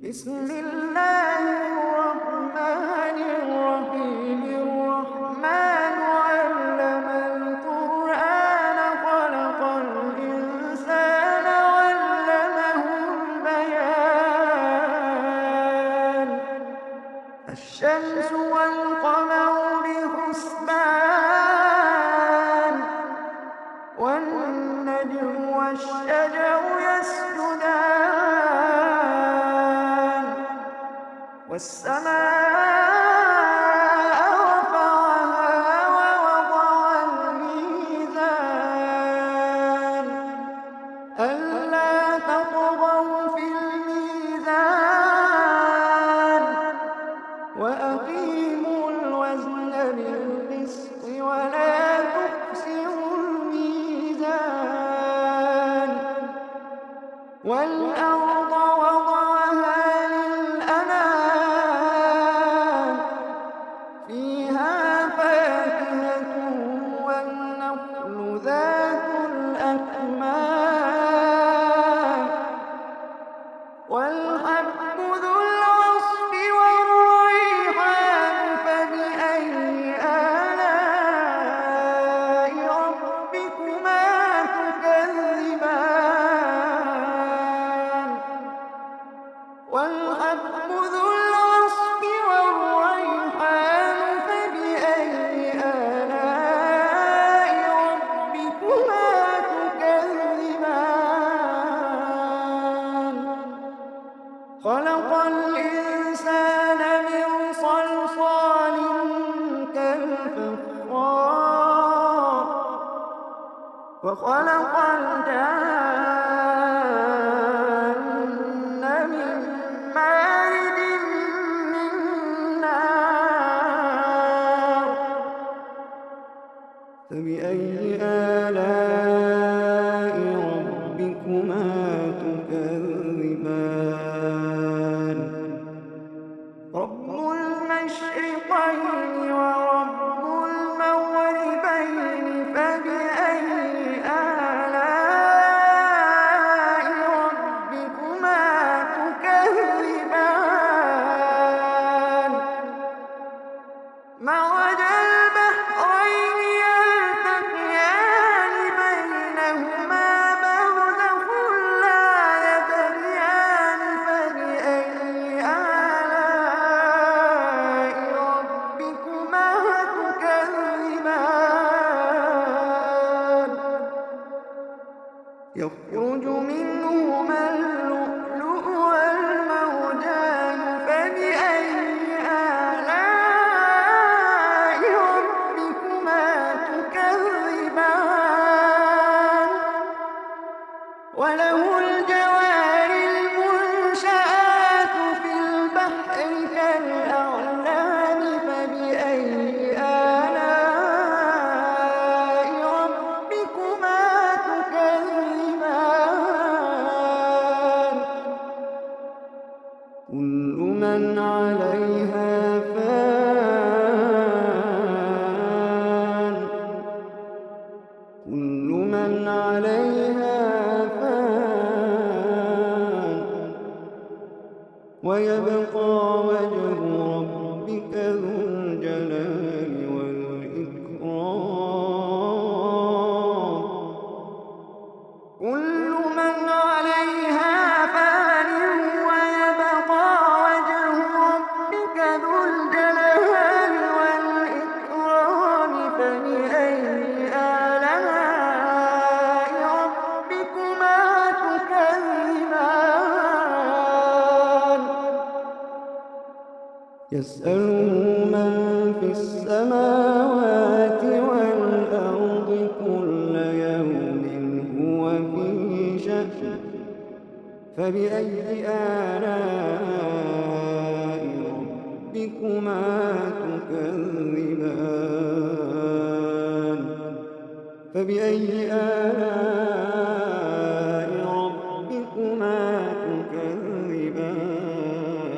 بسم الله الرحمن الرحيم الرحمن علم القرآن خلق الإنسان علمه البيان الشمس والقمر بحسبان والنجم والشجر يسجدان والسماء رفعها ووضع الميزان ألا تطغوا في الميزان وأقيموا الوزن بالقسط ولا تخسروا الميزان والأرض وضعها للأنام فيها فاكهة والنخل ذات الأكمام والحب ذو العصف والريحان فبأي آلاء ربكما تكذبان والحب ذو العصف والريحان فبأي آلاء ربكما تكذبان خلق الإنسان من صلصال كالفخار وخلق الجن من مارج من نار فبأي آلاء ربكما تكذبان رب المشرقين ورب المغربين فبأي آلاء ربكما تكذبان مرج البحرين يلتقيان بينهما برزخ لا يبغيان فبأي آلاء ربكما تكذبان يخرج منهما اللؤلؤ والمرجان فبأي آلاء ربكما تكذبان وله الجوار المنشآت في البحر كالأعلام فبأي آلاء ربكما تكذبان كل من عليها فان كل من عليها فان ويبقى وجه ربك ذو الجلال والإكرام كل من عليها فان ويبقى وجه ربك ذو الجلال والإكرام فبأي آلاء ربكما تكذبان يسأله من في السماوات والأرض كل يوم هو في شأن فبأي آلاء ربكما تكذبان فبأي آلاء ربكما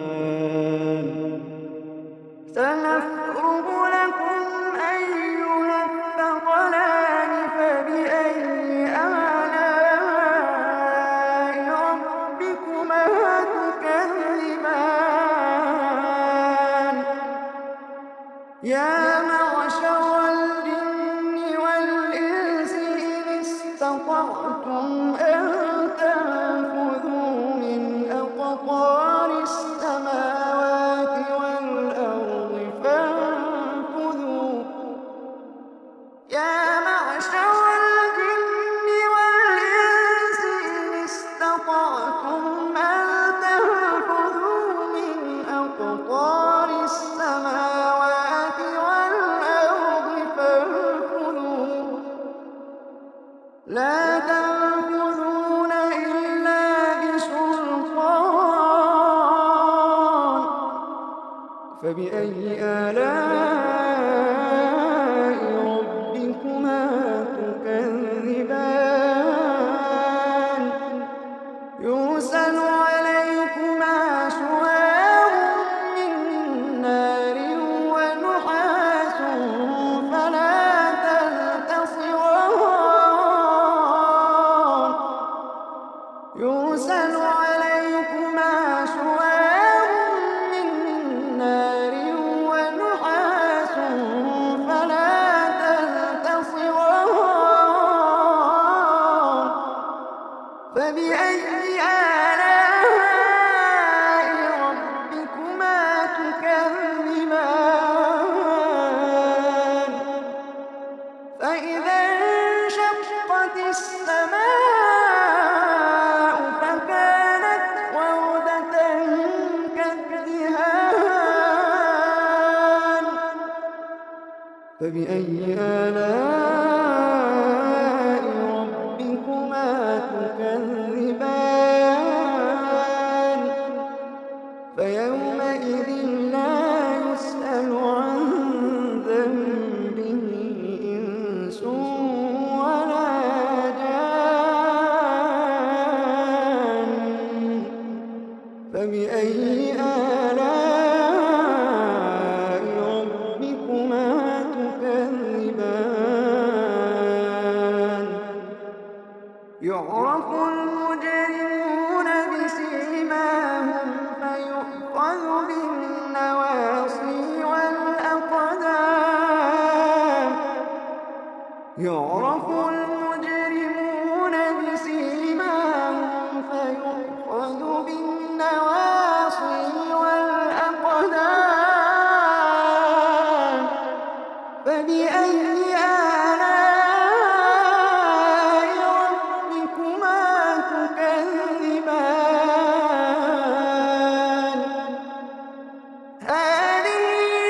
تكذبان سنفرغ لكم أيها الثقلان فبأي آلاء ربكما تكذبان يا معشر الجن والإنس إن استطعتم أن تنفذوا من أقطار السماوات والأرض فانفذوا. يا معشر الجن والإنس إن استطعتم أن تنفذوا من أقطار السماوات والأرض فانفذوا. لا تنفذون إلا بسلطان. فبأي آلاء ربكما تكذبان؟ يرسل عليكما شواظ من نار ونحاس فلا تنتصران. يرسل عليكما شواظ من نار ونحاس فلا تنتصران. فبأي آلاء ربكما تكذبان؟ فإذا انشقت السماء فكانت وردة كالدهان. فبأي آلاء ربكما تكذبان؟ فيومئذ لا يسأل عن ذنبه إنس ولا جان. فبأي آلاء ربكما تكذبان؟ يعرف المجرمون بسيماهم فيؤخذ بالنواصي والأقدام. يعرف المجرمون بسيماهم فيؤخذ بالنواصي والأقدام. فبأي آلاء ربكما تكذبان؟ هذه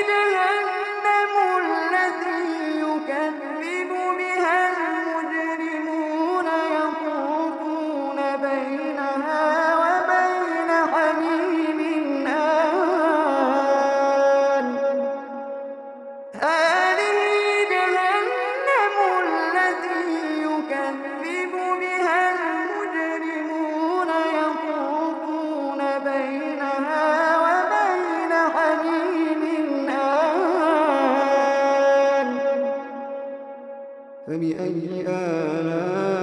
جهنم التي يكذب بها المجرمون يطوفون بينها وبين حميم آن. هذه جهنم التي يكذب بها المجرمون يطوفون بينها وبين حميم آن. فبأي آلاء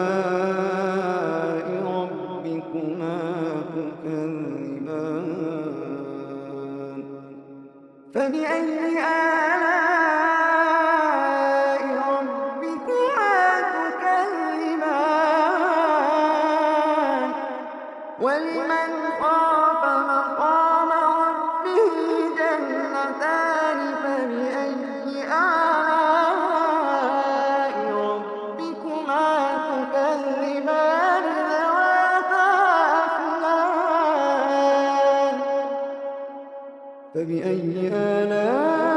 ربكما تكذبان؟ فبأي آلاء ربكما تكذبان؟ ولمن خاف مقام ربه جنتان. فبأي آلاء ربكما تكذبان؟ ذواتا أفنان. فبأي آلاء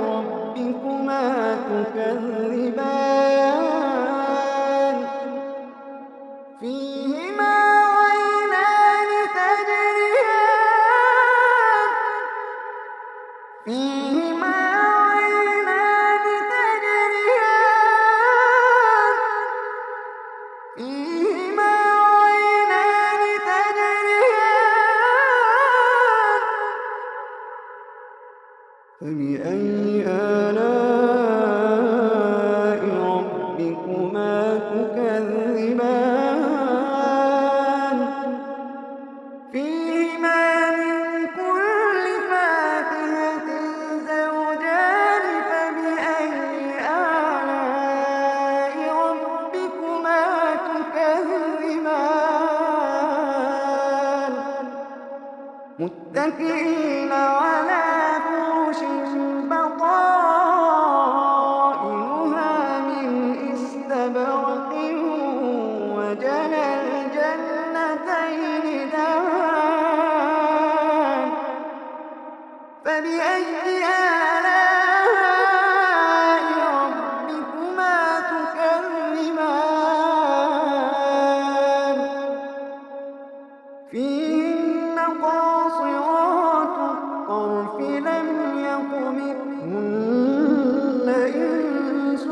ربكما تكذبان؟ فيهما عينان تجريان. فيهما عينان تجريان. فيهما عينان تجريان. فبأي آلاء ربكما تكذبان؟ فيهما من كل فاكهة متكئين على فرش بطائنها من استبرق وجنى الجنتين دان فبأي آلاء ربكما تكذبان فيهن قاصرات الطرف لم يطمثهن إنس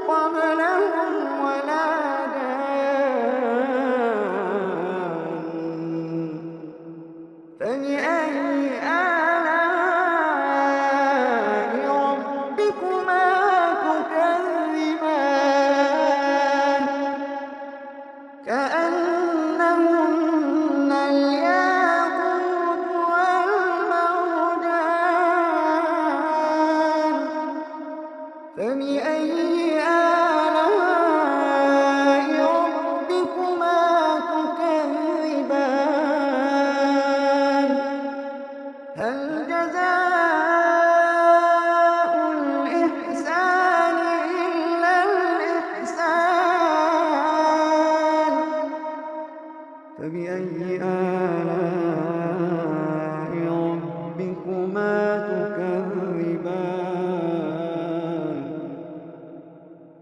قبلهم ولا جان فبأي آلاء ربكما تكذبان كأنهن الياقوت والمرجان فبأي آلاء ربكما تكذبان هل جزاء الإحسان إلا الإحسان فبأي آلاء ربكما تكذبان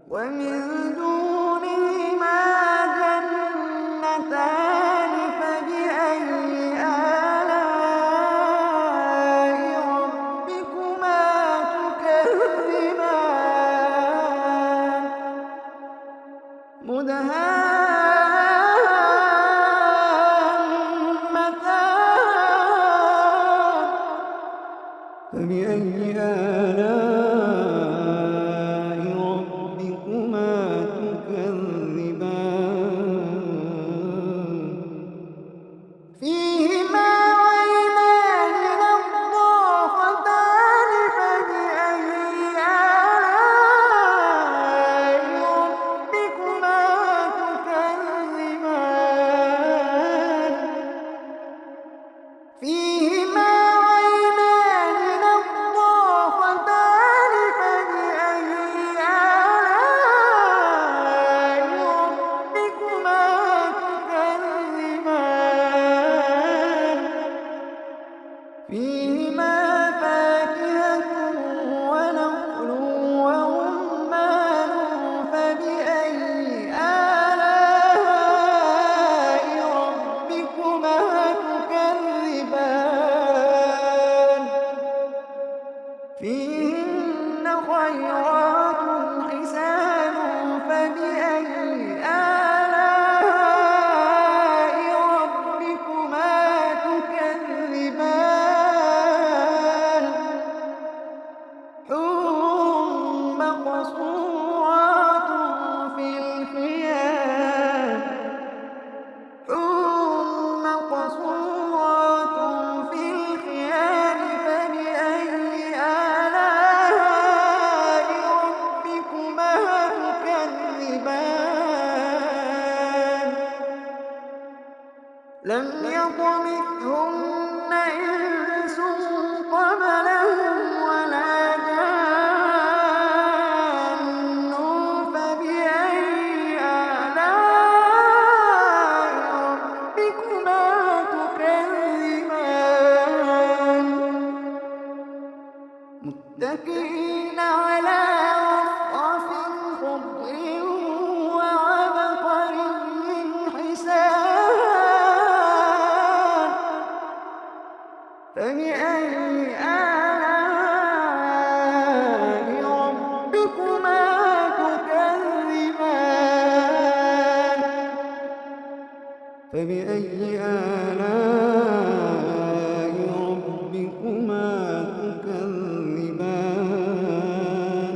ومن دونهما جنتان فبأي آلاء ربكما تكذبان مدهامتان فبأي آلاء ربكما تكذبان فيهما عينان نضاختان فبأي آلاء ربكما تكذبان فيهما عينان نضاختان فبأي آلاء ربكما تكذبان فيهما فاكهة ونخل ورمان فبأي آلاء ربكما تكذبان فيهن خيرات حسان فبأي آلاء ربكما تكذبان حور مقصورات في الخيام حور مقصورات في الخيام فبأي آلاء ربكما تكذبان لم يطمثهن إنس قبلهم ولا جان فبأي آلاء ربكما تكذبان متكئين على رفرف خضر وعبقري حسان فبأي آلاء ربكما تكذبان فبأي آلاء ربكما تكذبان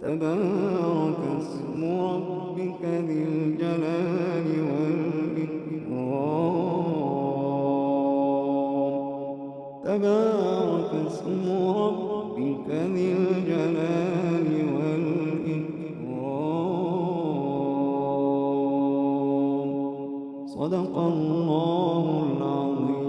تبارك اسم ربك ذي الجلال والإكرام تبارك اسم ربك ذي الجلال والإكرام صدق الله العظيم.